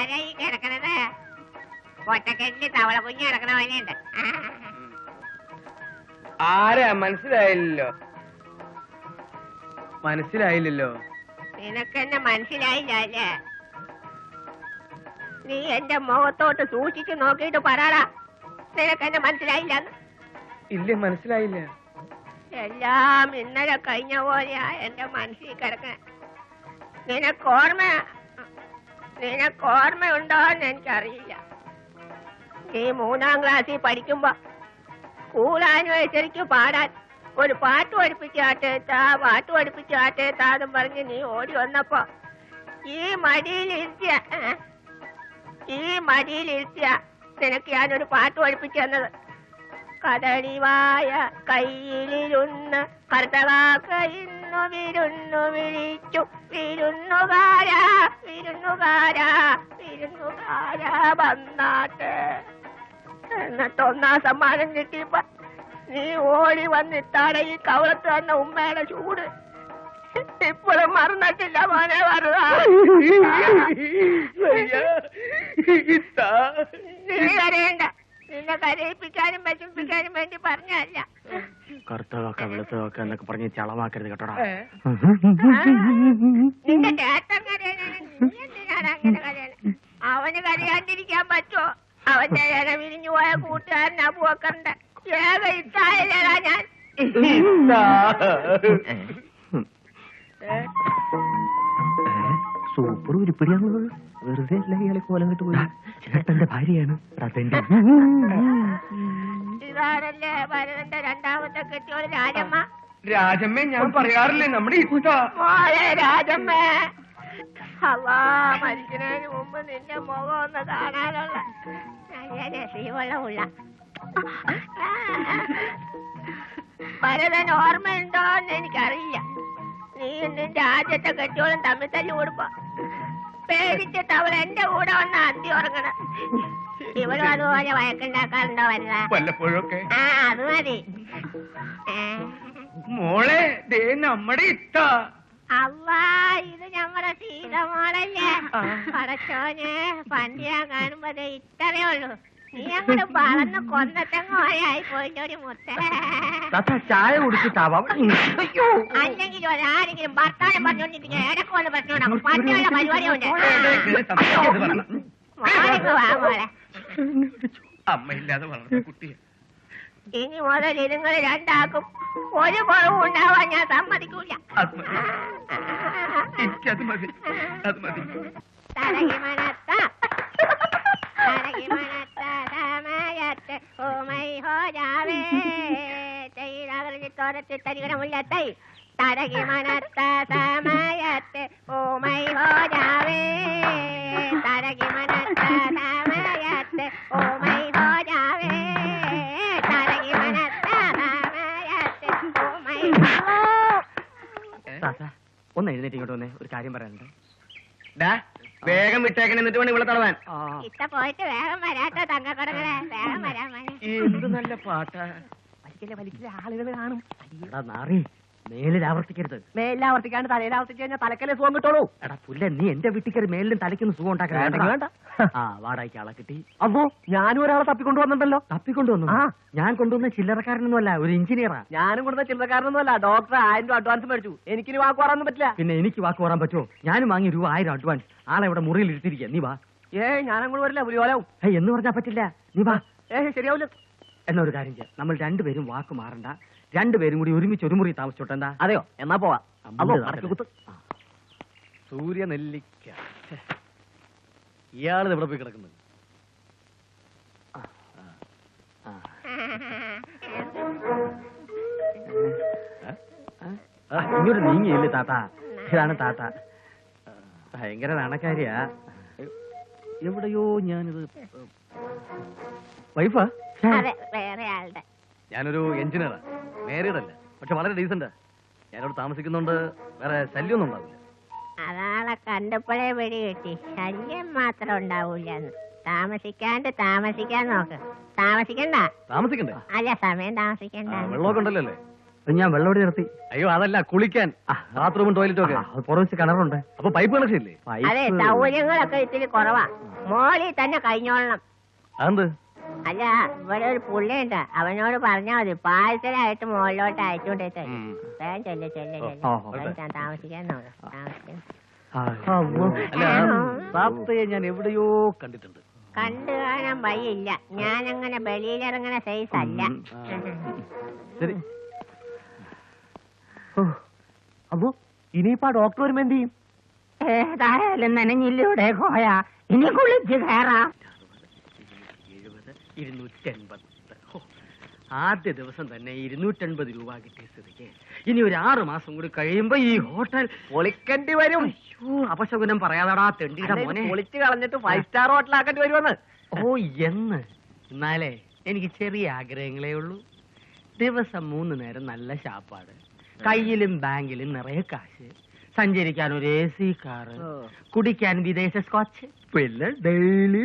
ആരായി കിടക്കണത്? ഒറ്റക്കെട്ടില് തവള കുഞ്ഞ് കിടക്കണ പോലെയുണ്ട്. ആരാ? മനസ്സിലായില്ലല്ലോ. മനസ്സിലായില്ലല്ലോ. നിനക്കെന്നെ മനസ്സിലായില്ല അല്ലേ? നീ എന്റെ മുഖത്തോട്ട് സൂക്ഷിച്ചു നോക്കിയിട്ട് പറയടാ, നിനക്കെന്നെ മനസ്സിലായില്ല? ഇല്ല, മനസ്സിലായില്ല. എല്ലാം ഇന്നലെ കഴിഞ്ഞ പോലെയാ എന്റെ മനസ്സിൽ കിടക്കാൻ. നിനക്കോർമ്മയുണ്ടോ എന്ന് എനിക്കറിയില്ല. നീ 3ാം ക്ലാസ്സിൽ പഠിക്കുമ്പോ സ്കൂൾ ആനിവേഴ്സറിക്ക് പാടാൻ ഒരു പാട്ട് പഠിപ്പിച്ചാട്ടേത്താ എന്നും പറഞ്ഞ് നീ ഓടി വന്നപ്പോ ഈ മടിയിലിരുത്തിയ നിനക്ക് ഞാനൊരു പാട്ട് പഠിപ്പിച്ചു തന്നത്. കദളിവായ കയ്യിലിരുന്ന് കർത്തവാക്ക ഇന്നു വിരുന്നു വിളിച്ചു, വിരുന്നുകാരാ വന്നാട്ടെ. എന്നിട്ട് 1ാം സമ്മാനം കിട്ടിയപ്പോ നീ ഓടി വന്നിട്ടാണ് ഈ കവളത്ത് തന്ന ഉമ്മയുടെ ചൂട് ഇപ്പോഴും മറന്നിട്ടില്ല മോനെ. നീ കരയണ്ട. നിന്നെ കരയിപ്പിക്കാനും വിഷമിപ്പിക്കാനും വേണ്ടി പറഞ്ഞല്ല. കറുത്തതൊക്കെ വെളുത്തതൊക്കെ എന്നൊക്കെ പറഞ്ഞ് ചളമാക്കരുത് കേട്ടോടാ. നിന്റെ ചേട്ടൻ കരയാനാണ്, നീ എന്തിനാണ് അങ്ങനെ കരയണേ? അവന് കരയാണ്ടിരിക്കാൻ പറ്റുമോ? അവന്റെ ഇല വിരിഞ്ഞു പോയ കൂട്ടുകാരൻ അബൂബക്കറിന്റെ ഏക ഇത്തായല്ലേടാ ഞാൻ. സൂപ്പർ ഉരുപ്പിടിയാണുള്ളത്. വെറുതെ അല്ല ഇയാളെ കോലം കിട്ടു പോയി. ചേട്ടന്റെ ഭാര്യയാണ്. ഇതാണല്ലേ ഭരതന്റെ 2ാമത്തെ കെട്ടിയോള് രാജമ്മ. രാജമ്മേ, ഞാൻ പറയാറില്ലേ നമ്മുടെ രാജമ്മേ. അല്ലാ, മരിക്കുന്നതിന് മുമ്പ് നിന്റെ മുഖം ഒന്ന് കാണാനുള്ള നല്ല രസീവളമുള്ള ഭരതൻ ഓർമ്മയുണ്ടോന്ന് എനിക്കറിയില്ല. നീ നിന്റെ ആദ്യത്തെ കെട്ടിയോളം തമ്മിൽ തല്ലി കൊടുപ്പോ പേടിച്ചിട്ട് അവൾ എന്റെ കൂടെ വന്ന് അന്തി ഉറങ്ങണം. ഇവളും അതുപോലെ വഴക്കുണ്ടാക്കാറുണ്ടോ വല്ലപ്പോഴൊക്കെ? അത് മതി. മോളെ, ദേ നമ്മുടെ ഇത്ത. അవ్వా, ഇത് ഞമ്മടെ സീതമോളല്ലേ? പടച്ചോനെ, പണ്ട് ഞാൻ കാണുമ്പോ ഇത്രേ ഉള്ളൂ. നീ അങ്ങോട്ട് വളർന്ന് കൊന്നത്തെങ്ങോയായി പോയിട്ടൊരു മുത്ത. ചായ കുടിച്ചിട്ടാവാം. അല്ലെങ്കിൽ ഒരാരെങ്കിലും ഭർത്താനം പറഞ്ഞോണ്ടിരിക്കുന്ന ഇടക്കോന്ന് പ്രശ്നമുണ്ടാകും. പണ്ടുള്ള പരിപാടിയുണ്ട്. വാങ്ങോളെ. അമ്മയില്ലാതെ വളർന്ന കുട്ടിയെ ഇനി മുതൽ നിങ്ങൾ രണ്ടാക്കും ഒരു കുറവും ഉണ്ടാവാൻ ഞാൻ സമ്മതിക്കൂല. എനിക്കത് മതി, അത് മതി. തരകി മനത്ത സമയത്ത് ഓമൈ ഹോ ജാവേ തോരത്തിൽ തരികണമുല്ലത്തൈ. തരകി മനത്ത സമയത്ത് ഓമൈ ഹോ ജാവേ. തരകി മനത്ത സമയത്ത് ഓമൈ ഹോ ജാവേ. തരകി മനത്ത സമയത്ത് ഓമൈ ഹോ. ഒന്ന് എഴുന്നേറ്റ് ഇങ്ങോട്ട് വന്നേ, ഒരു കാര്യം പറയാനുണ്ട്. വേഗം വിട്ടേക്കണ, എന്നിട്ട് വേണം ഇവിടെ തടവാൻ. ഇത്ത പോയിട്ട് വേഗം വരാട്ടോ തങ്കക്കടങ്ങളെ, വേഗം വരാൻ മതി. എന്ത് നല്ല പാട്ടാ. വലിക്കില്ല, ആളുകൾ കാണും. നാറി, മേലിൽ ആവർത്തിക്കരുത്. മേലിലാവർത്തിക്കാണ്ട് തലയിലാവർത്തിച്ച് കഴിഞ്ഞാൽ തലക്കല്ലേ സുഖം കിട്ടുള്ളൂ. എടാ പുല്ല, നീ എന്റെ വീട്ടിൽ കയറി മേലിലും തലയ്ക്കൊന്ന് സുഖം ഉണ്ടാക്കാൻ വേണ്ട. വാടകയ്ക്ക് ആളെ കിട്ടി. അപ്പോ ഞാനും ഒരാളെ തപ്പിക്കൊണ്ടുവന്നിട്ടുണ്ടല്ലോ. തപ്പിക്കൊണ്ടുവന്നു? ഞാൻ കൊണ്ടുവന്ന ചില്ലറക്കാരനൊന്നുമല്ല, ഒരു എഞ്ചിനീയറാ. ഞാനും കൊണ്ടുവന്ന ചില്ലറക്കാരനൊന്നുമല്ല, ഡോക്ടർ 1000 രൂപ അഡ്വാൻസ് മേടിച്ചു. എനിക്കിനി വാക്ക് പറയാനൊന്നും പറ്റില്ല. പിന്നെ എനിക്ക് വാക്ക് പറയാൻ പറ്റുമോ? ഞാനും വാങ്ങി രൂപ 1000 അഡ്വാൻസ്. ആളെ ഇവിടെ മുറിയിൽ ഇരുത്തിരിക്കുക, നീ വാ. ഞാനങ്ങോട്ട് വരില്ല, പുലിയോലാവും. എന്ന് പറഞ്ഞാൽ പറ്റില്ല, നീ വാ. ശരിയാവില്ല. എന്നൊരു കാര്യം ചെയ്യാം, നമ്മൾ രണ്ടുപേരും വാക്ക് മാറണ്ട, രണ്ടുപേരും കൂടി ഒരുമിച്ച് ഒരു മുറി താമസിച്ചോട്ടെ. എന്താ? അതെയോ? എന്നാ പോവാ. സൂര്യ നെല്ലിക്ക. ഇയാള് എവിടെ പോയി കിടക്കുന്നത്? ഇങ്ങോട്ട് നീങ്ങിയില്ലേ താത്ത? ഇതാണ് താത്ത. ഭയങ്കര നാണക്കാരിയാ. എവിടെയോ ഞാനിത് വൈഫാ? വേറെ ആളുടെ. ഞാനൊരു എഞ്ചിനീയറാ, മാരീഡല്ല, പക്ഷെ വളരെ ഡീസന്റ്. ഞാനിവിടെ താമസിക്കുന്നുണ്ട്, വേറെ ശല്യമൊന്നും ഉണ്ടാവില്ല. അതാളെ കണ്ടപ്പോഴേ വെടി കിട്ടി. ശല്യം മാത്രം ഉണ്ടാവൂല. താമസിക്കാൻ നോക്ക്. താമസിക്കണ്ട. താമസിക്കണ്ടേ? അല്ല, സമയം താമസിക്കണ്ട. വെള്ളമൊക്കെ ഉണ്ടല്ലോ അല്ലേ? ഞാൻ വെള്ളം നിർത്തി. അയ്യോ അതല്ല, കുളിക്കാൻ ബാത്റൂമും ടോയ്ലറ്റും ഒക്കെ. പുറത്ത് കിണറുണ്ട്. അപ്പൊ പൈപ്പ് കണക്ഷൻ ഇല്ലേ? അതെ, സൗകര്യങ്ങളൊക്കെ ഇത്തിരി കുറവാ. മോളിൽ തന്നെ കഴിഞ്ഞോളണം. അതെന്ത്? അല്ല, ഇവിടെ ഒരു പുള്ളിയുണ്ട്, അവനോട് പറഞ്ഞാൽ മതി, പാഴ്സലായിട്ട് മുകളിലോട്ട് അയച്ചുകൊണ്ടേ. വേഗം ചെല്ലെ താമസിക്കാൻ അല്ല, താത്തയെ ഞാൻ എവിടെയോ കണ്ടിട്ടുണ്ട്. കണ്ടു കാണാൻ വഴിയില്ല. ഞാനങ്ങനെ വെളിയിലിറങ്ങണ സൈസ് അല്ല. ശരി. അപ്പൊ ഇനിയിപ്പോ ഡോക്ടർ വരുമ്പോ എന്ത് ചെയ്യും? ഏതായാലും നനഞ്ഞില്ലൂടെ കോയ, ഇനി കുളിച്ച് കയറാം. 280. ആദ്യ ദിവസം തന്നെ 280 രൂപ കിട്ടിയ സ്ഥിതിക്ക് ഇനി ഒരു 6 മാസം കൂടി കഴിയുമ്പോ ഈ ഹോട്ടൽ പൊളിക്കേണ്ടി വരും. അപശകുനം പറയാതാടാ തെണ്ടിയുടെ മോനെ. പൊളിച്ച് കളഞ്ഞിട്ട് 5 സ്റ്റാർ ഹോട്ടൽ ആക്കേണ്ടി വരുമെന്ന്. ഓ എന്ന്. എന്നാലേ എനിക്ക് ചെറിയ ആഗ്രഹങ്ങളേ ഉള്ളൂ. ദിവസം 3 നേരം നല്ല ശാപ്പാട്, കയ്യിലും ബാങ്കിലും നിറയെ കാശ്, സഞ്ചരിക്കാൻ ഒരു AC കാറ്, കുടിക്കാൻ വിദേശ സ്കോച്ച്, പിന്നെ ഡെയിലി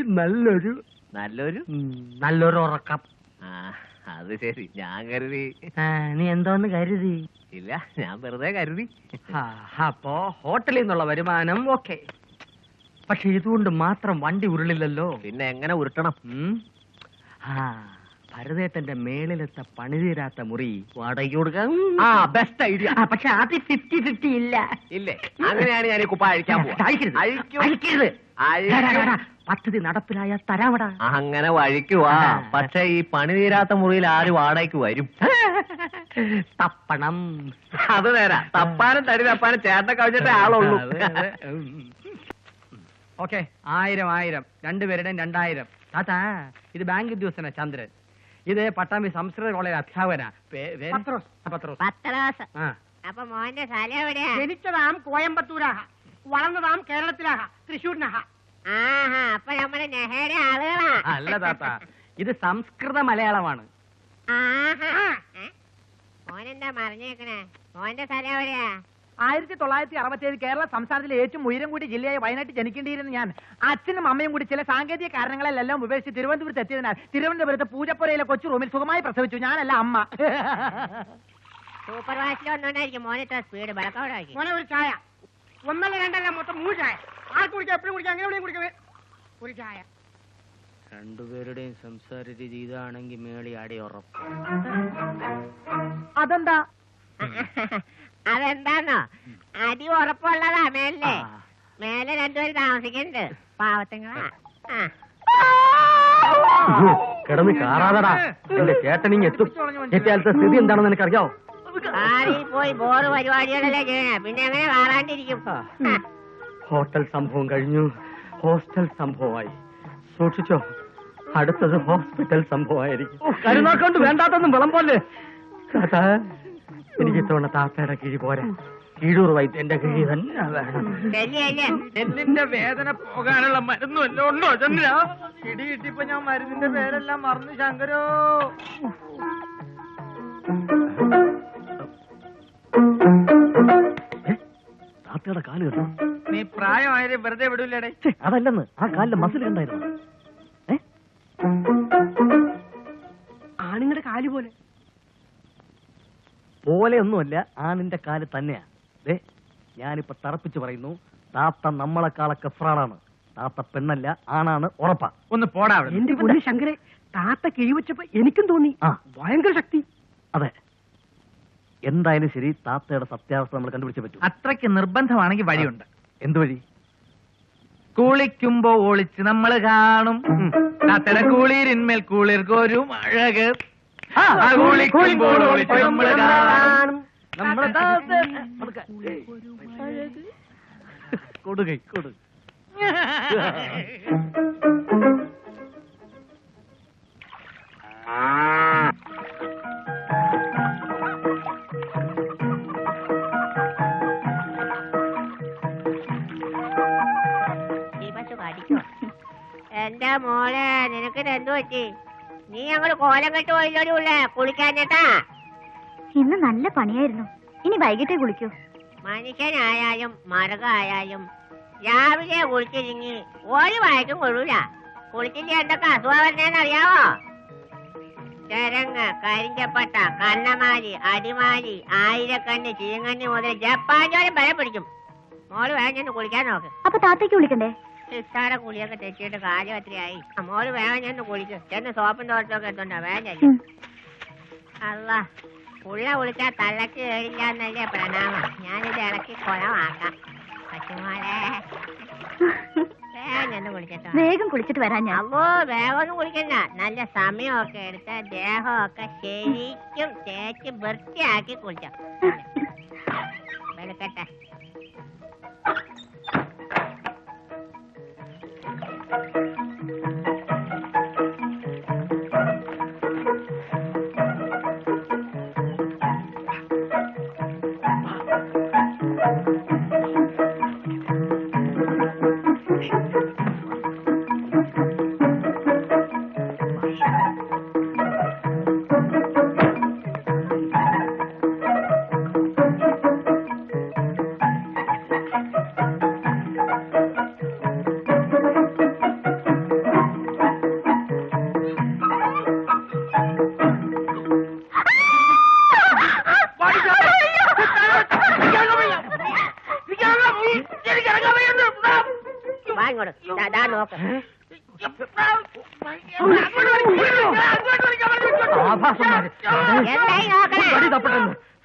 നല്ലൊരു ഉറക്കം. അത് ശരി, ഞാൻ കരുതി. നീ എന്തോന്ന് കരുതി? ഇല്ല, ഞാൻ വെറുതെ കരുതി. അപ്പോ ഹോട്ടലിൽ നിന്നുള്ള വരുമാനം ഓക്കെ, പക്ഷെ ഇതുകൊണ്ട് മാത്രം വണ്ടി ഉരുളില്ലല്ലോ. പിന്നെ എങ്ങനെ ഉരുട്ടണം? ഭരതേട്ടന്റെ മേളിലത്തെ പണിതീരാത്ത മുറി വാടകയ്ക്ക് കൊടുക്കാം. Best idea. പക്ഷെ അത് 50-50 ഇല്ല. ഇല്ലേ? അങ്ങനെയാണ് ഞാൻ ഈ കുപ്പ അഴിക്കാൻ പോവാ. അഴിക്കരുത്. പദ്ധതി നടപ്പിലായ തരാമടാ. അങ്ങനെ വഴിക്കുവാ. പക്ഷെ ഈ പണി തീരാത്ത മുറിയിൽ ആര് വാടകയ്ക്ക് വരും? തപ്പണം. അത് നേരാ. തപ്പാനും തടി തപ്പാനും ചേട്ടൻ കവിഞ്ഞിട്ടേ ആളുള്ളൂ. ഓക്കെ, 1000 രണ്ടുപേരുടെയും 2000. താത്താ, ഇത് ബാങ്ക് ഉദ്യോഗസ്ഥനാ ചന്ദ്രൻ. ഇത് പട്ടാമ്പി സംസ്കൃത കോളേജ് അധ്യാപകനാ പത്രോസ്. പത്രോസ്. അപ്പൊ മോന്റെ സ്ഥലം എവിടെയാ? ജനിച്ചതാം കോയമ്പത്തൂരാഹ, വളർന്നതാം കേരളത്തിലാഹ, തൃശ്ശൂരിനാഹ. ആഹാ, അപ്പൊ നമ്മുടെ നെഹയുടെ ആളുകളാ. അല്ല താത്ത, ഇത് സംസ്കൃത മലയാളമാണ്. മോനെന്താ മറിഞ്ഞേക്കണേ? മോന്റെ സ്ഥലം എവിടെയാ? 1967 കേരള സംസ്ഥാനത്തിലെ ഏറ്റവും ഉയരം കൂടിയ ജില്ലയായ വയനാട്ടിൽ ജനിക്കേണ്ടിയിരുന്ന ഞാൻ അച്ഛനും അമ്മയും കൂടി ചില സാങ്കേതിക കാരണങ്ങളെല്ലാം ഉപേക്ഷിച്ച് തിരുവനന്തപുരത്ത് എത്തിയതിനാൽ തിരുവനന്തപുരത്ത് പൂജപ്പുരയിലെ കൊച്ചു റൂമിൽ സുഖമായി പ്രസവിച്ചു. ഞാനല്ല, അമ്മ. സൂപ്പർ വാച്ചിൽ ഒന്നുകൊണ്ടായിരിക്കും മോനെ ഇത്ര സ്പീഡ്. വിളക്കോടാക്കി മോനെ ഒരു ചായ. 1 2 അല്ല, മൊത്തം 3 ചായ. ആർക്ക് കുടിക്കാം? എപ്പോഴും കുടിക്കാം, അങ്ങനെ എവിടെയും കുടിക്കവേ. ഒരു ചായ. രണ്ടുപേരുടെയും സംസാര രീതി ഇതാണെങ്കിൽ മേളി ആടി ഉറപ്പ്. അതെന്താ? അതെന്താന്നോ, അടി ഉറപ്പുള്ളതാ. മേലെ രണ്ടുപേര് താമസിക്കുന്നുണ്ട്, പാവത്തുങ്ങളാ. കിടന്ന് കാറാതടാ. എന്റെ ചേട്ടനിങ് എത്തും. എത്തിയാലത്തെ സ്ഥിതി എന്താണെന്ന് എനിക്കറിയാവോ? ആരീ പോയി ബോറ് പരിപാടികളല്ലേ ചെയ്യണേ, പിന്നെ എങ്ങനെ കാറാണ്ടിരിക്കും? ഹോട്ടൽ സംഭവം കഴിഞ്ഞു, ഹോസ്റ്റൽ സംഭവമായി. സൂക്ഷിച്ചോ, അടുത്തത് ഹോസ്പിറ്റൽ സംഭവമായിരിക്കും. കരുനാക്കൊണ്ട് വേണ്ടാത്തൊന്നും വിളമ്പോലെ. എനിക്ക് ഇത്തവണ താത്തയുടെ കിഴി പോരാ, കീഴൂർ വൈദ്യന്റെ കിഴി തന്നെ വേണം. എല്ലിന്റെ വേദന പോകാനുള്ള മരുന്നും എല്ലാം ഉണ്ടോ ചന്ദ്ര? ഇടി കിട്ടിയപ്പോ ഞാൻ മരുന്നിന്റെ പേരെല്ലാം മറന്നു. ശങ്കരോ, താത്തയുടെ കാല് കേട്ടോ. നീ പ്രായമായത് വെറുതെ വിടൂലേ? അതല്ലെന്ന്, ആ കാലിന്റെ മസിൽ കണ്ടായിരുന്നു. ആണിങ്ങളുടെ കാല് പോലെ പോലെയൊന്നുമല്ല, ആണിന്റെ കാല് തന്നെയാ. ഞാനിപ്പോ തറപ്പിച്ച് പറയുന്നു, താത്ത നമ്മളെക്കാളൊക്കെ ഫ്രാഡാണ്. താത്ത പെണ്ണല്ല, ആണാണ്, ഉറപ്പാ. ഒന്ന് പോടാ. എന്റെ പൊന്നു ശങ്കരെ, താത്ത കിഴിവെച്ചപ്പോ എനിക്കും തോന്നി ഭയങ്കര ശക്തി. അതെ, എന്തായാലും ശരി, താത്തയുടെ സത്യാവസ്ഥ നമ്മൾ കണ്ടുപിടിച്ചേ പറ്റൂ. അത്രയ്ക്ക് നിർബന്ധമാണെങ്കിൽ വഴിയുണ്ട്. എന്ത് വഴി? കുളിക്കുമ്പോ ഒളിച്ച് നമ്മൾ കാണും താത്തയുടെ കുളിരിന്മേൽ കുളിർക്കൊരു അഴക്. കുളിക്കുമ്പോൾ ഒളിച്ച് നമ്മൾ കാണും കൊടുകൈ കൊടു. എന്റെ മോളെ, നിനക്ക് എന്തു പറ്റി? നീ ഞങ്ങൾ കോലം കെട്ട് പോയില്ലോടി ഉള്ളേ കുളിക്കാഞ്ഞിട്ടാ? ഇന്ന് നല്ല പണിയായിരുന്നു. ഇനി വൈകിട്ടേ കുളിക്കൂ. മനുഷ്യനായാലും മൃഗമായാലും രാവിലെ കുളിച്ചിരിങ്ങി ഒരു വയക്കും കൊള്ളൂല. കുളിച്ചില്ല എന്തൊക്കെ അസുഖം വരുന്നേന്ന് അറിയാവോ? ചെരങ്ങ്, കരിഞ്ചപ്പട്ട, കണ്ണമാലി, അടിമാലി, ആയിരക്കണ്ണി, ചീങ്കണ്ണി മുതൽ ജപ്പാഞ്ചോരം വരെ പിടിക്കും. മോള് വേഗം ചെന്ന് കുളിക്കാൻ നോക്ക്. അപ്പൊ താത്തേക്ക് വിളിക്കണ്ടേ? ഇത്താടെ കുളിയൊക്കെ തെറ്റിയിട്ട് കാര്യം എത്രയായി. മോള് വേഗം ചെന്ന് കുളിക്ക്. ചെന്ന് സോപ്പും തോട്ടമൊക്കെ എത്തുണ്ടോ വേഗം ചെല്ലും. അല്ല പുള്ള കുളിച്ചാൽ തള്ളക്ക് കേടില്ല എന്നല്ലേ പ്രണാമം. ഞാനിത് ഇളക്കി കുളമാക്കാം. പശുമോളെ വേഗം ചെന്ന് കുളിച്ചിട്ടോ. വേഗം കുളിച്ചിട്ട് വരാൻ ഞാൻ. അമ്മോ വേഗമൊന്നും കുളിക്കണ്ട. നല്ല സമയമൊക്കെ എടുത്ത് ദേഹമൊക്കെ ശരിക്കും തേച്ച് വൃത്തിയാക്കി കുളിച്ചോ. വെളുക്കട്ടെ.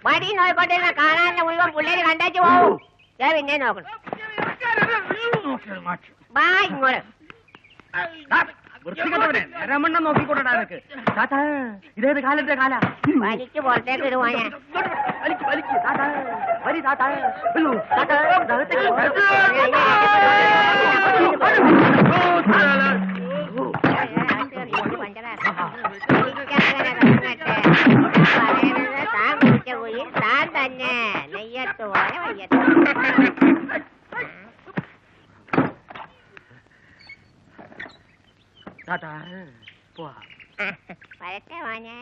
വടി നോക്കിക്കൊണ്ടിരുന്ന കാണാനുള്ള മുഴുവൻ പിള്ളേര് കണ്ടേച്ചു പോവും. പിന്നെ നോക്കണം. വാ ഇങ്ങോട്ട്. രമണ്ണ നോക്കിക്കൊണ്ടാ നിനക്ക്. ഇതേത് കാലന്റെ കാല വലിക്ക് പുറത്തേക്ക് ഇടുവാ ഞാൻ. താൻ കുടിച്ച കുയിൽ താൻ തന്നെ നെയ്യത്ത് പോലെ വയ്യത്ത്. വരട്ടെ മോനെ.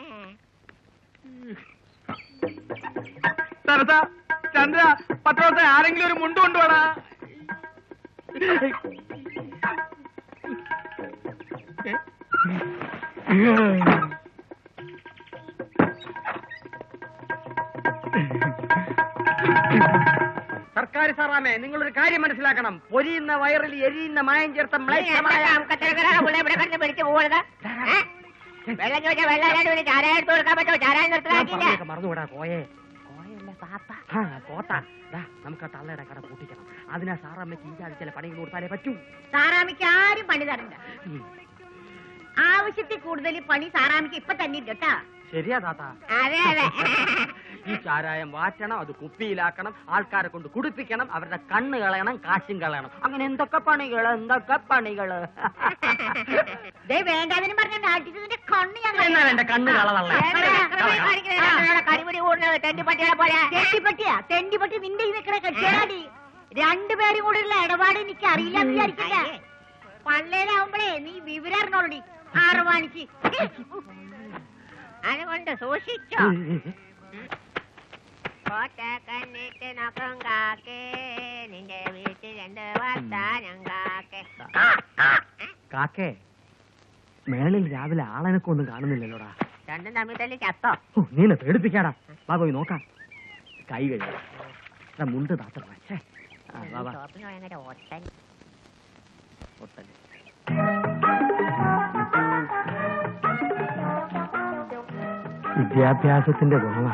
ചന്ദ്ര 10 ദിവസം ആരെങ്കിലും ഒരു മുണ്ട് കൊണ്ടുപോടാ. സർക്കാർ സാറാമേ, നിങ്ങളൊരു കാര്യം മനസ്സിലാക്കണം. പൊരിയുന്ന വയറിൽ എരിയുന്ന മായം ചേർത്ത പിടിച്ചു പോകരുത്. വെള്ളം ചോദിച്ചാൽ വെള്ളം ചാരായം എടുത്ത് കൊടുക്കാൻ പറ്റുമോ? ചാരായം നിർത്തലാക്കിയില്ല. മറന്നുകൂടാ. നമുക്ക് ആ തള്ളയുടെ കട പൂട്ടിക്കണം. അതിനാ സാറാമ്മയ്ക്ക് ഈ ആഴ്ച പണികൾ കൊടുത്താലേ പറ്റൂ. സാറാമിക്ക് ആരും പണി തരണ്ട. ആവശ്യത്തിൽ കൂടുതൽ പണി സാറാമിക്ക് ഇപ്പൊ തന്നെ കേട്ടാ. ശരിയാ താത്ത. അതെ അതെ. ഈ ചാരായം വാറ്റണം, അത് കുപ്പിയിലാക്കണം, ആൾക്കാരെ കൊണ്ട് കുടിപ്പിക്കണം, അവരുടെ കണ്ണ് കളയണം, കാശും കളയണം. അങ്ങനെ എന്തൊക്കെ പണികള്. വേണ്ടാതിനും പറഞ്ഞ നാട്ടിന്റെ കണ്ണ് എന്നാൽ എന്റെ കണ്ണ് കളതള്ള കരിപടി കൂടുന്നത് തെണ്ടിപ്പട്ടികളെ പോലെ. തെണ്ടിപ്പട്ടിയാ? തെണ്ടിപ്പട്ടി നിന്റെ നിൽക്കണ കെട്ടിയാടി. രണ്ടുപേരും കൂടെയുള്ള ഇടപാട് എനിക്ക് അറിയില്ല എന്ന് വിചാരിക്കില്ല. പള്ളേലാവുമ്പോഴേ നീ വിവരം അറിഞ്ഞോളടി. ആറുവാണിക്ക് അതുകൊണ്ട് സൂക്ഷിച്ചോ. കോട്ട കണ്ണിട്ട് നോക്കും കാക്കേ, നിന്റെ വീട്ടിൽ 2 വർത്താനം കാക്കേ. കാക്കേ, മേളിൽ രാവിലെ ആളെനക്കൊന്നും കാണുന്നില്ലല്ലോടാ. രണ്ടും തമ്മിൽ തല്ലി ചത്തോ? നീനെ പേടിപ്പിക്കാടാ. വാ പോയി നോക്കാം. കൈ കഴിയാ മുണ്ട് താത്ത. ഭയങ്കര ഒട്ടൻ. വിദ്യാഭ്യാസത്തിന്റെ ഗുണമാ.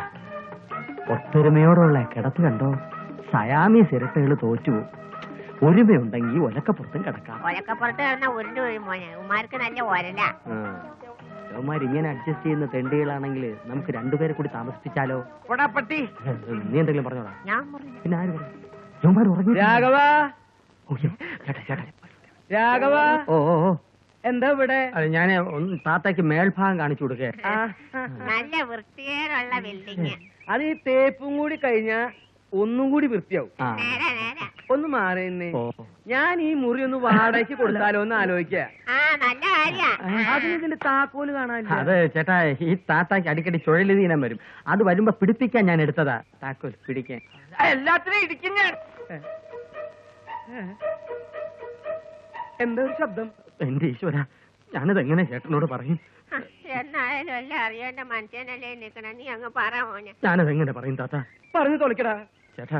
ഒത്തൊരുമയോടുള്ള കിടപ്പ് കണ്ടോ? സയാമി സിരട്ടകൾ തോറ്റുപോകും. ഒരുമയുണ്ടെങ്കിൽ ഒലക്കപ്പുറത്തും കിടക്കാം. ഒലക്കപ്പുറത്ത് കിടന്ന ഉരുണ്ട് വീഴും മോനെ. ഉമാർക്ക് നല്ല ഒരല. ഇങ്ങനെ അഡ്ജസ്റ്റ് ചെയ്യുന്ന തെണ്ടികളാണെങ്കിൽ നമുക്ക് 2 പേരെ കൂടി താമസിപ്പിച്ചാലോ? പട്ടി നീ എന്തെങ്കിലും പറഞ്ഞോടാ. ഞാൻ പറഞ്ഞു. പിന്നെ ആര് പറഞ്ഞു? രാഘവ, രാഘവ. ഓ എന്താ ഇവിടെ? ഞാൻ താത്തയ്ക്ക് മേൽഭാഗം കാണിച്ചു കൊടുക്കേ. നല്ല വൃത്തികേടുള്ള ബിൽഡിങ്. അത് ഈ തേപ്പും കൂടി കഴിഞ്ഞാ ഒന്നും കൂടി വൃത്തിയാവും. നേരെ നേരെ. ഒന്ന് മാറിയെന്നേ. ഞാൻ ഈ മുറി ഒന്ന് വാടകയ്ക്ക് കൊടുത്താലോ എന്ന് ആലോചിക്ക. നല്ല കാര്യ. അതിന് താക്കോല് കാണാനില്ല. അത് ചേട്ടാ, ഈ താത്താക്ക് അടിക്കടി ചുഴലിതീനം വരും. അത് വരുമ്പോ പിടിപ്പിക്കാൻ ഞാൻ എടുത്തതാ. താക്കോൽ പിടിക്കാൻ. എല്ലാത്തിനും ഇടിക്കും ഞാൻ. എന്താ ഒരു ശബ്ദം? എന്റെ ഈശ്വര, ഞാനത് എങ്ങനെ ചേട്ടനോട് പറയും? എന്നായാലും എല്ലാം അറിയേണ്ട മനുഷ്യനല്ലേ നിക്കണ. നീ അങ്ങ് പറ മോനെ. ഞാനത് എങ്ങനെ പറയും താത്ത? പറഞ്ഞു തോളിക്കടാ. ചേട്ടാ,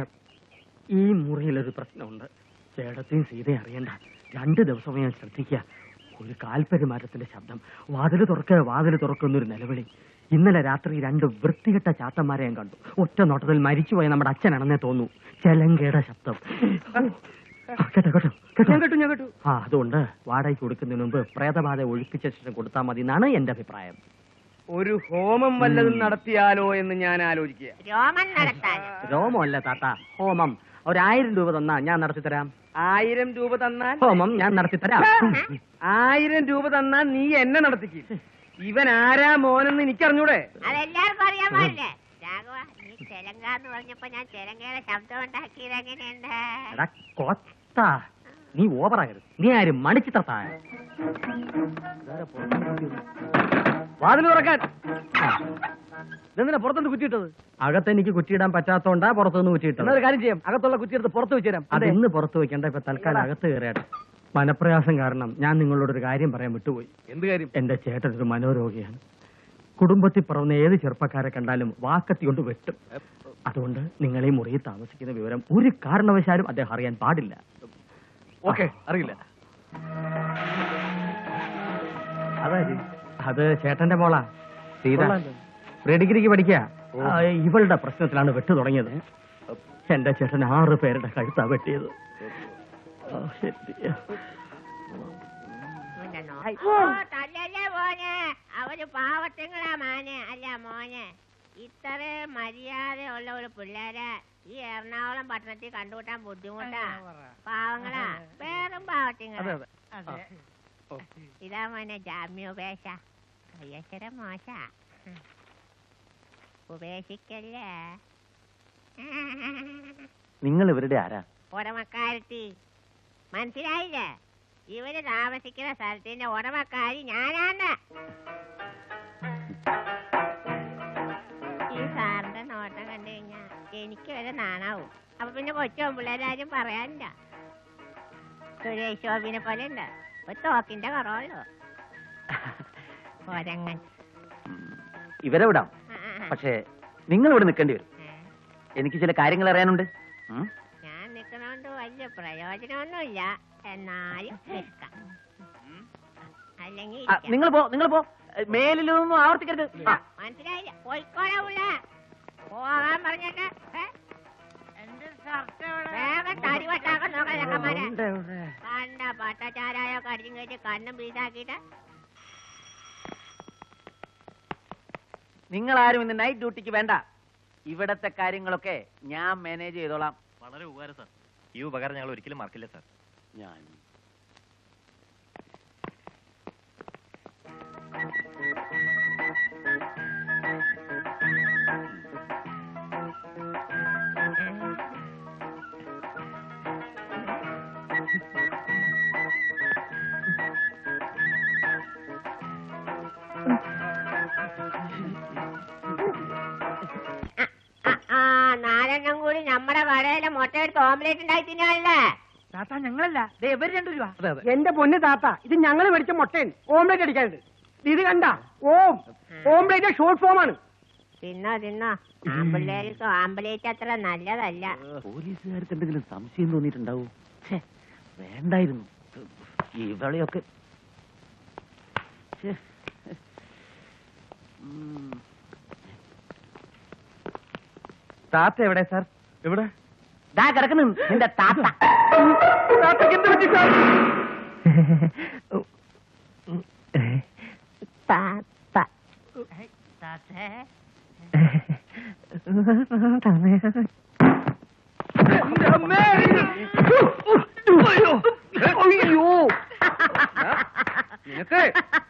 ഈ മുറിയിലൊരു പ്രശ്നമുണ്ട്. ചേട്ടത്തെയും സീതയും അറിയണ്ട. 2 ദിവസവും ഞാൻ ശ്രദ്ധിക്കുക. ഒരു കാൽപെരുമാറ്റത്തിന്റെ ശബ്ദം, വാതില് തുറക്കുന്നൊരു നിലവിളി. ഇന്നലെ രാത്രി 2 വൃത്തികെട്ട ചാത്തന്മാരെ ഞാൻ കണ്ടു. ഒറ്റ നോട്ടത്തിൽ മരിച്ചുപോയ നമ്മുടെ അച്ഛനാണെന്നേ തോന്നൂ. ചെലങ്കയുടെ ശബ്ദം. കേട്ടോ. ആ, അതുകൊണ്ട് വാടകയ്ക്ക് കൊടുക്കുന്നതിന് മുമ്പ് പ്രേതബാധ ഒഴിപ്പിച്ച ശേഷം കൊടുത്താൽ മതി എന്നാണ് എന്റെ അഭിപ്രായം. ഒരു ഹോമം വല്ലതും നടത്തിയാലോ എന്ന് ഞാൻ ആലോചിക്കുക. രോമൻ നടത്താൻ. രോമമല്ല താത്ത, ഹോമം. 1000 രൂപ തന്നാ ഞാൻ നടത്തിത്തരാം. 1000 രൂപ തന്നാൽ ഹോമം ഞാൻ നടത്തിത്തരാം. 1000 രൂപ തന്നാൽ നീ എന്നെ നടത്തിക്കും. ഇവൻ ആരാ മോനെന്ന് എനിക്കറിഞ്ഞൂടെ? അതെല്ലാവർക്കും അറിയാൻ പാടില്ലേ? രാഘവ, നീ ചെലങ്കാന്ന് പറഞ്ഞപ്പോ ഞാൻ ചെലങ്കയുടെ ശബ്ദം ഉണ്ടാക്കിയത് എങ്ങനെയുണ്ട്? എടാ കൊത്ത, നീ ഓവറാകരുത്. നീ ആരും മണിച്ചിത്രത്തായ. വാതിൽ തുറക്കാൻ. ഇതെന്തിനാ പുറത്തുനിന്ന് കുറ്റിയിട്ടത്? അകത്തെനിക്ക് കുറ്റിയിടാൻ പറ്റാത്തോണ്ടാ പുറത്തുനിന്ന് കുറ്റിയിട്ടത്. എന്നൊരു കാര്യം ചെയ്യാം, അകത്തുള്ള കുറ്റിയെടുത്ത് പുറത്ത് വെച്ച് തരാം. അത് ഇന്ന് പുറത്ത് വെക്കണ്ട, ഇപ്പൊ തൽക്കാലം അകത്ത് കയറിയാട്ടെ. മനപ്രയാസം കാരണം ഞാൻ നിങ്ങളോടൊരു കാര്യം പറയാൻ വിട്ടുപോയി. എന്ത് കാര്യം? എന്റെ ചേട്ടൻ ഒരു മനോരോഗിയാണ്. കുടുംബത്തിൽ പിറന്ന ഏത് ചെറുപ്പക്കാരെ കണ്ടാലും വാക്കത്തി കൊണ്ട് വെട്ടും. അതുകൊണ്ട് നിങ്ങൾ ഈ മുറിയിൽ താമസിക്കുന്ന വിവരം ഒരു കാരണവശാലും അദ്ദേഹം അറിയാൻ പാടില്ല. ഓക്കെ, അറിയില്ല. അതായത് അത് ചേട്ടന്റെ മോളാ സീത. ഡിഗ്രിക്ക് പഠിക്കുക. ഇവളുടെ പ്രശ്നത്തിലാണ് വെട്ടു തുടങ്ങിയത്. എന്റെ ചേട്ടൻ 6 പേരുടെ കഴുത്താ വെട്ടിയത്. തല്ലല്ലേ മോനെ, അവര് പാവത്തിങ്ങളാ മാനെ. അല്ല മോനെ, ഇത്ര മര്യാദയുള്ള ഒരു പിള്ളേരെ ഈ എറണാകുളം പട്ടണത്തിൽ കണ്ടുകൂട്ടാൻ ബുദ്ധിമുട്ടാ. പാവങ്ങളാ, വേറും പാവത്തിങ്ങളാ. ഇതാ മോനെ ജാമ്യോപേക്ഷ. കയ്യക്ഷര മോശ, ഉപേക്ഷിക്കല്ലേ. നിങ്ങൾ ഇവരുടെ ആരാ? ഉടമക്കാരത്തി മനസ്സിലായില്ലേ? ഇവര് താമസിക്കുന്ന സ്ഥലത്തിന്റെ ഉടമക്കാരി ഞാനാണ്. ഈ സാറിന്റെ നോട്ടം കണ്ടു കഴിഞ്ഞാ എനിക്ക് വരെ നാണാവും. അപ്പൊ പിന്നെ കൊച്ചു പിള്ളേരാരും പറയാനില്ല. സുരേഷ് ഗോപിനെ പോലെ ഉണ്ട്, ഒരു തോക്കിന്റെ കുറവുള്ളൂ. ഒരങ്ങൻ. ഇവരെ വിടാം, പക്ഷേ നിങ്ങൾ ഇവിടെ നിൽക്കേണ്ടി വരും. എനിക്ക് ചില കാര്യങ്ങൾ അറിയാനുണ്ട്. ഞാൻ നിക്കണോണ്ട് വലിയ പ്രയോജനമൊന്നുമില്ല, എന്നാലും നിൽക്കാം. അല്ലെങ്കിൽ നിങ്ങൾ പോ മേലിലൊന്നും ആവർത്തിക്കരുത്. മനസ്സിലായില്ല? പോയിക്കോളാ ഉള്ള പോകാൻ പറഞ്ഞിട്ട് വേഗം തടി വട്ടാക്കാൻ നോക്കാൻ ചെക്കന്മാരെ. കണ്ട പട്ടച്ചാരായോ കടിച്ചും കയറ്റി കണ്ണും പീസാക്കിയിട്ട്. നിങ്ങൾ ആരും ഇന്ന് നൈറ്റ് ഡ്യൂട്ടിക്ക് വേണ്ട. ഇവിടത്തെ കാര്യങ്ങളൊക്കെ ഞാൻ മാനേജ് ചെയ്തോളാം. വളരെ ഉപകാരം സാർ. ഈ ഉപകാരം ഞങ്ങൾ ഒരിക്കലും മറക്കില്ല സാർ. ഞാൻ നാലെണ്ണം കൂടി നമ്മുടെ കടയിലെ മുട്ട എടുത്ത് ഓംലേറ്റ് ഉണ്ടായി തിന്നാണല്ലേ? താത്ത ഞങ്ങളല്ല, ഇവര് 2 രൂപ. എന്റെ പൊന്ന് താത്ത, ഇത് ഞങ്ങൾ മേടിച്ച മുട്ടയും ഓംലേറ്റ് അടിക്കാനുണ്ട്. ഇത് കണ്ട ഓംലേറ്റ് ഷോർട്ട് ഫോം ആണ്. തിന്നോ തിന്നോ. ആമ്പിള്ളേർക്ക് ആംബുലേറ്റ് അത്ര നല്ലതല്ല. പോലീസുകാർക്ക് എന്തെങ്കിലും സംശയം തോന്നിയിട്ടുണ്ടാവൂ? വേണ്ടായിരുന്നു ഇവളെയൊക്കെ. താത്ത എവിടെ സാർ? എവിടെ? ദാ കിടക്കുന്നു നിന്റെ താത്ത. താത്തക്ക് എന്ത് പറ്റി സാർ?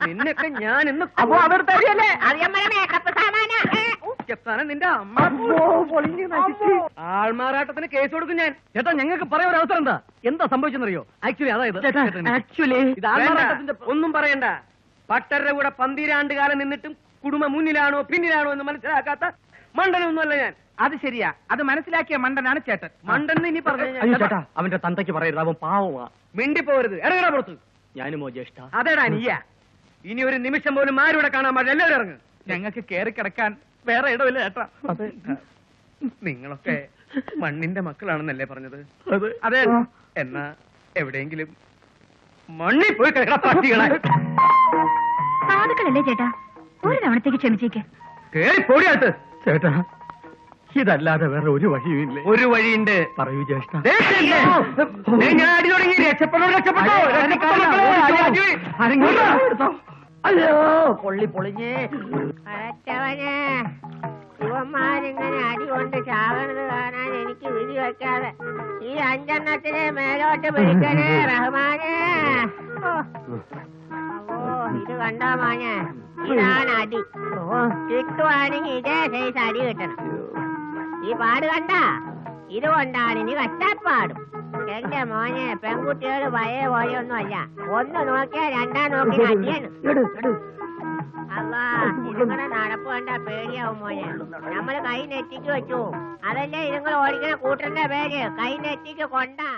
നിന്നൊക്കെ ഞാൻ ഇന്ന് അതെടുത്ത് അറിയല്ലേ? അറിയാൻ മേക്കപ്പ് സാമാനാ. നിന്റെ അമ്മ ആൾമാറാട്ടത്തിന് കേസ് കൊടുക്കും ഞാൻ. ചേട്ടാ, ഞങ്ങൾക്ക് പറയാൻ ഒരു അവസരം എന്താ സംഭവിച്ചെന്നറിയോ? ആക്ച്വലി ഇത് ആൾമാറാട്ടത്തിന്റെ ഒന്നും പറയണ്ട. പട്ടരുടെ കൂടെ 12 കാലം നിന്നിട്ടും കുടുംബം മുന്നിലാണോ പിന്നിലാണോ എന്ന് മനസ്സിലാക്കാത്ത മണ്ടനൊന്നുമല്ല ഞാൻ. അത് ശരിയാ, അത് മനസ്സിലാക്കിയ മണ്ടനാണ് ചേട്ടൻ. മണ്ടെന്ന് ഇനി പറഞ്ഞു ചേട്ടാ, അവന്റെ തന്തയ്ക്ക് പറയരുത്, അവൻ പാവമാ. മിണ്ടി പോകരുത്, ഇറങ്ങണ പുറത്ത്. ഞാനുമോ ജ്യേഷ്ഠ? അതേടാ നീയാ. ഇനി ഒരു നിമിഷം പോലും ആരുടെ കാണാൻ പാടില്ല. എല്ലാവരും ഇറങ്ങ്. ഞങ്ങൾക്ക് കയറി കിടക്കാൻ വേറെ ഇടവില്ല ചേട്ടാ. നിങ്ങളൊക്കെ മണ്ണിന്റെ മക്കളാണെന്നല്ലേ പറഞ്ഞത്? അതെ. എന്നാ എവിടെയെങ്കിലും മണ്ണിൽ പോയി കിടക്കണ പട്ടികളെ. സാധുക്കളല്ലേ ചേട്ടാ, ഒരു തവണത്തേക്ക് ക്ഷമിച്ചേക്ക്. കേറി പോടിയകത്ത്. ചേട്ടാ, ഇതല്ലാതെ വേറെ ഒരു വഴിയുമില്ല. ഒരു വഴിയുണ്ട്. പറയൂ ജ്യേഷ്ഠ. ഞാൻ അടി തുടങ്ങി. രക്ഷപ്പെട്ടോ. അയ്യോ പൊള്ളി പൊളിഞ്ഞേ. അരച്ചവനെ ഇവന്മാരിങ്ങനെ അടി കൊണ്ട് ചാവണത് കാണാൻ എനിക്ക് വിധി വെക്കാതെ ഈ 5 മേലോട്ട് പിടിക്കണേ റഹ്മാനെ. ഓ ഇത് കണ്ടോ മോനെ, ഇതാണ് അടി. കിട്ടുവാണെങ്കിൽ ഇതേ സൈസ് അടി കിട്ടണം. ഈ പാട് കണ്ട, ഇതുകൊണ്ടാണ് ഇനി കഷ്ടപ്പാടും. എന്റെ മോനെ, പെൺകുട്ടികൾ പഴയ പോലെയൊന്നും അല്ല. ഒന്ന് നോക്കിയാ രണ്ടാം നോക്കി അടിയാണ്. അല്ലാ, ഇതുങ്ങളെ നടപ്പ് കണ്ടാ പേടിയാവും മോനെ. നമ്മള് കൈ നെറ്റിക്ക് വെച്ചു. അതല്ലേ ഇതുങ്ങൾ ഓടിക്കുന്ന കൂട്ടറിന്റെ പേര്, കൈ നെറ്റിക്ക് കൊണ്ടാ.